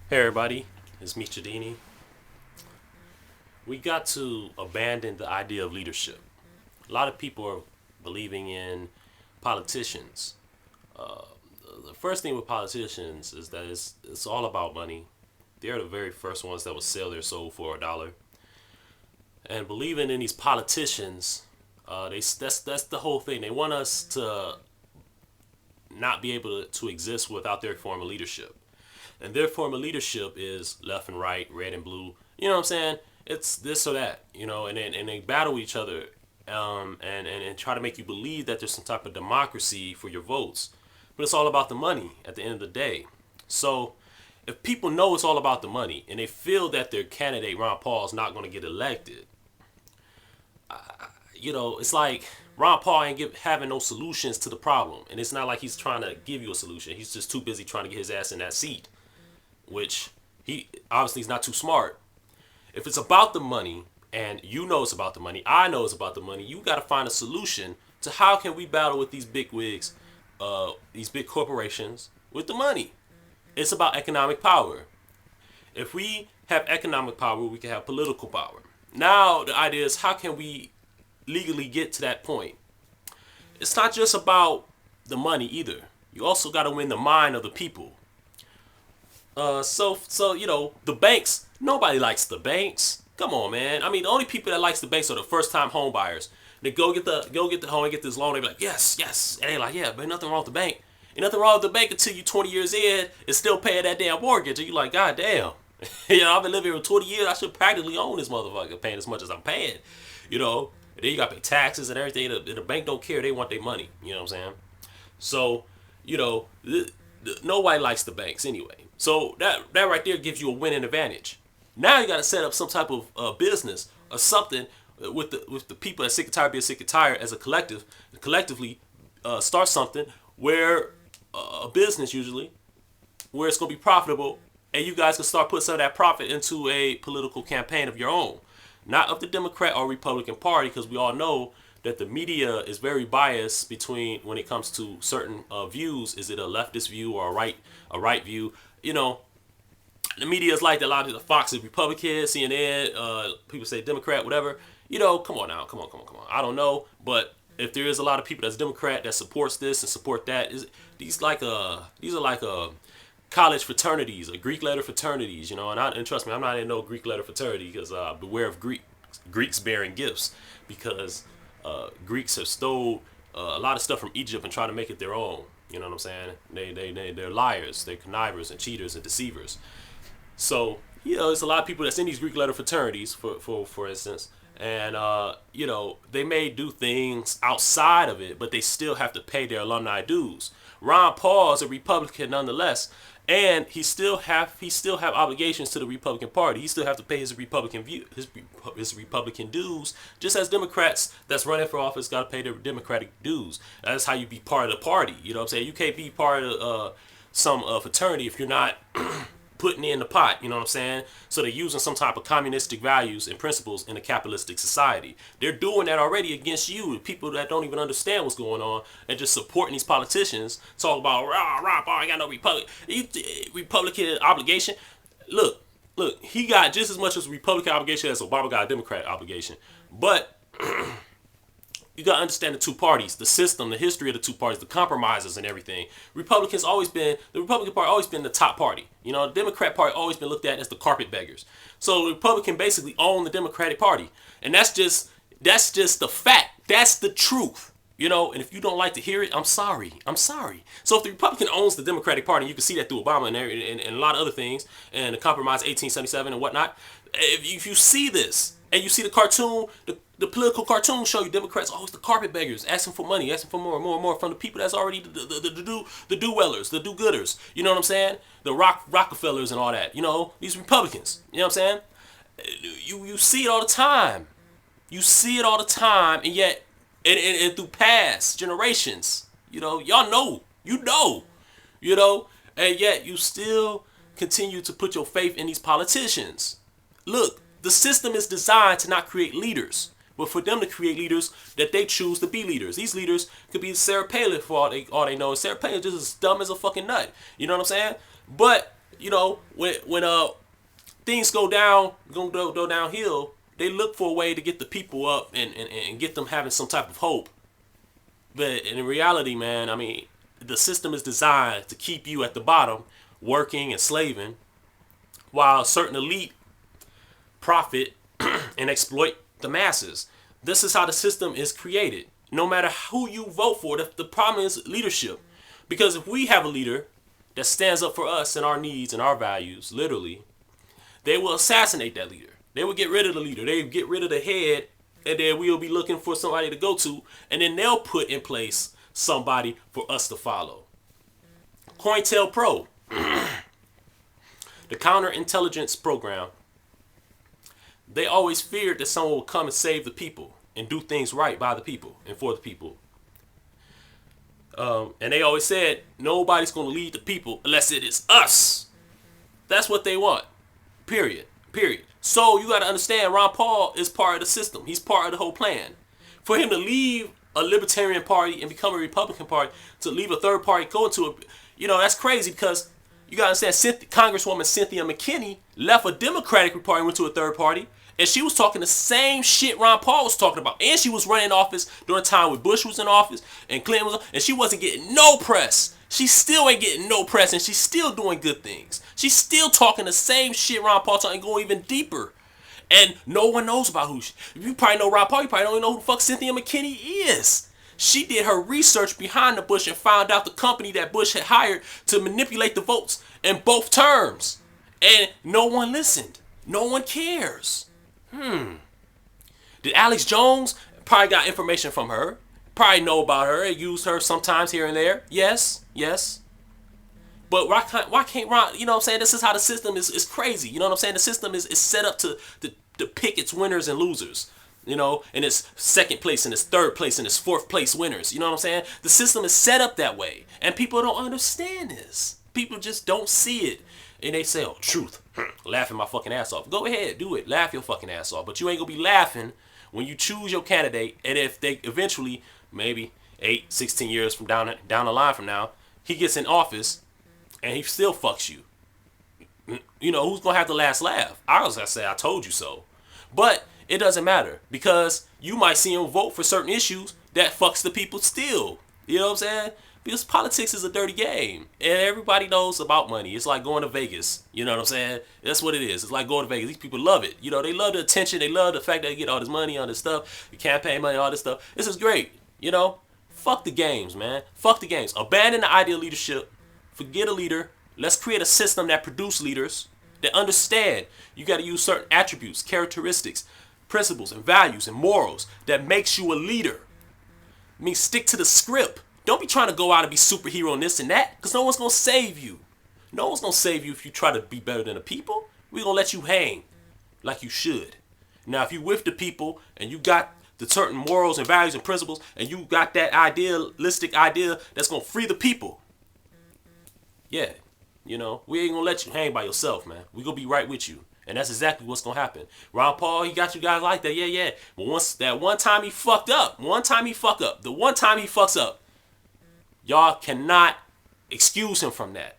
Hey everybody, it's me Chadini. We got to abandon the idea of leadership. A lot of people are believing in politicians. Uh, the first thing with politicians is that it's all about money. They're the very first ones that will sell their soul for $1. And believing in these politicians, that's the whole thing. They want us to not be able to exist without their form of leadership. And their form of leadership is left and right, red and blue. You know what I'm saying? It's this or that, and they battle each other, and try to make you believe that there's some type of democracy for your votes. But it's all about the money at the end of the day. So if people know it's all about the money and they feel that their candidate, Ron Paul, is not going to get elected, it's like Ron Paul ain't having no solutions to the problem. And it's not like he's trying to give you a solution. He's just too busy trying to get his ass in that seat, which he obviously is not too smart. If it's about the money, and you know it's about the money, I know it's about the money, you got to find a solution to how can we battle with these big wigs, these big corporations with the money. It's about economic power. If we have economic power, we can have political power. Now the idea is how can we legally get to that point? It's not just about the money either. You also got to win the mind of the people. So the banks. Nobody likes the banks. Come on, man. I mean, the only people that likes the banks are the first time home buyers. They go get the home and get this loan. They be like, yes, yes. And they like, yeah, but nothing wrong with the bank. Ain't nothing wrong with the bank until you 20 years in and still paying that damn mortgage. And you like, god damn. I've been living here for 20 years. I should practically own this motherfucker, paying as much as I'm paying. And then you got to pay taxes and everything. The bank don't care. They want their money. You know what I'm saying? So, nobody likes the banks anyway. So that right there gives you a winning advantage. Now you got to set up some type of business or something with the people that sick and tired, being sick and tired as a collective, collectively start something where a business usually where it's gonna be profitable, and you guys can start putting some of that profit into a political campaign of your own, not of the Democrat or Republican Party, because we all know that the media is very biased between when it comes to certain views. Is it a leftist view or a right view? The media is like that. A lot of the Fox is Republican, CNN, people say Democrat, whatever. Come on now, come on. I don't know, but if there is a lot of people that's Democrat that supports this and support that, these are like college fraternities or Greek letter fraternities, and trust me, I'm not in no Greek letter fraternity because beware of Greeks bearing gifts, because Greeks have stole a lot of stuff from Egypt and try to make it their own. You know what I'm saying? They're liars, they're connivers and cheaters and deceivers. So, there's a lot of people that's in these Greek letter fraternities, for instance, and they may do things outside of it, but they still have to pay their alumni dues. Ron Paul is a Republican nonetheless, and he still have obligations to the Republican Party. He still have to pay his his Republican dues, just as Democrats that's running for office got to pay their Democratic dues. That's how you be part of the party. You know what I'm saying? You can't be part of some fraternity if you're not putting in the pot, you know what I'm saying? So they're using some type of communistic values and principles in a capitalistic society. They're doing that already against you, people that don't even understand what's going on and just supporting these politicians. Talk about, rah, I got no Republican obligation. Look, he got just as much as a Republican obligation as Obama got a Democrat obligation. But you gotta understand the two parties, the system, the history of the two parties, the compromises and everything. The Republican Party always been the top party. The Democrat Party always been looked at as the carpetbaggers. So the Republican basically own the Democratic Party, and that's just the fact. That's the truth. And if you don't like to hear it, I'm sorry. So if the Republican owns the Democratic Party, you can see that through Obama and a lot of other things, and the Compromise 1877 and whatnot. If you see this, and you see the cartoon, the political cartoon show you Democrats always the carpetbaggers, asking for money, asking for more and more and more from the people that's already the do-wellers, the do-gooders. You know what I'm saying? The Rockefellers and all that. These Republicans. You know what I'm saying? You see it all the time. You see it all the time, and yet, and through past generations, y'all know, and yet you still continue to put your faith in these politicians. Look, the system is designed to not create leaders, but for them to create leaders that they choose to be leaders. These leaders could be Sarah Palin for all they know. Sarah Palin is just as dumb as a fucking nut. You know what I'm saying? But When things go downhill, they look for a way to get the people up and get them having some type of hope. But in reality, man, I mean, the system is designed to keep you at the bottom, working and slaving, while certain elite profit and exploit the masses. This is how the system is created. No matter who you vote for, the problem is leadership. Because if we have a leader that stands up for us and our needs and our values, literally, they will assassinate that leader. They will get rid of the leader. They will get rid of the head, and then we'll be looking for somebody to go to, and then they'll put in place somebody for us to follow. COINTELPRO, the counterintelligence program, they always feared that someone would come and save the people and do things right by the people and for the people. And they always said, nobody's going to lead the people unless it is us. That's what they want. Period. So you got to understand, Ron Paul is part of the system. He's part of the whole plan. For him to leave a libertarian party and become a Republican party, to leave a third party, go into a, that's crazy, because you got to understand, Congresswoman Cynthia McKinney left a Democratic party and went to a third party. And she was talking the same shit Ron Paul was talking about. And she was running office during the time when Bush was in office and Clinton was, and she wasn't getting no press. She still ain't getting no press, and she's still doing good things. She's still talking the same shit Ron Paul talking, and going even deeper. And no one knows about who you probably know Ron Paul, you probably don't even know who the fuck Cynthia McKinney is. She did her research behind the Bush and found out the company that Bush had hired to manipulate the votes in both terms. And no one listened. No one cares. Did Alex Jones probably got information from her? Probably know about her and used her sometimes here and there. Yes. But why can't Ron, you know what I'm saying? This is how the system is crazy. You know what I'm saying? The system is set up to pick its winners and losers. In its second place, and its third place, and its fourth place winners. You know what I'm saying? The system is set up that way. And people don't understand this. People just don't see it. And they say, oh, truth. Laughing my fucking ass off. Go ahead, do it. Laugh your fucking ass off. But you ain't gonna be laughing when you choose your candidate, and if they eventually, maybe 16 years from down the line from now, he gets in office and he still fucks you. Who's gonna have the last laugh? I was gonna say, I told you so. But it doesn't matter, because you might see him vote for certain issues that fucks the people still. You know what I'm saying? Because politics is a dirty game, and everybody knows about money. It's like going to Vegas. You know what I'm saying? That's what it is. It's like going to Vegas. These people love it. They love the attention. They love the fact that they get all this money, all this stuff, the campaign money, all this stuff. This is great. Fuck the games, man. Fuck the games. Abandon the idea of leadership. Forget a leader. Let's create a system that produces leaders that understand you got to use certain attributes, characteristics, principles, and values and morals that makes you a leader. Stick to the script. Don't be trying to go out and be superhero and this and that, because no one's going to save you. No one's going to save you if you try to be better than the people. We're going to let you hang like you should. Now, if you with the people and you got the certain morals and values and principles, and you got that idealistic idea that's going to free the people, yeah, we ain't going to let you hang by yourself, man. We're going to be right with you. And that's exactly what's going to happen. Ron Paul, he got you guys like that. Yeah. But one time he fucked up, the one time he fucks up, y'all cannot excuse him from that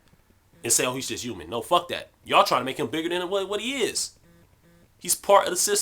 and say, oh, he's just human. No, fuck that. Y'all trying to make him bigger than what he is. He's part of the system.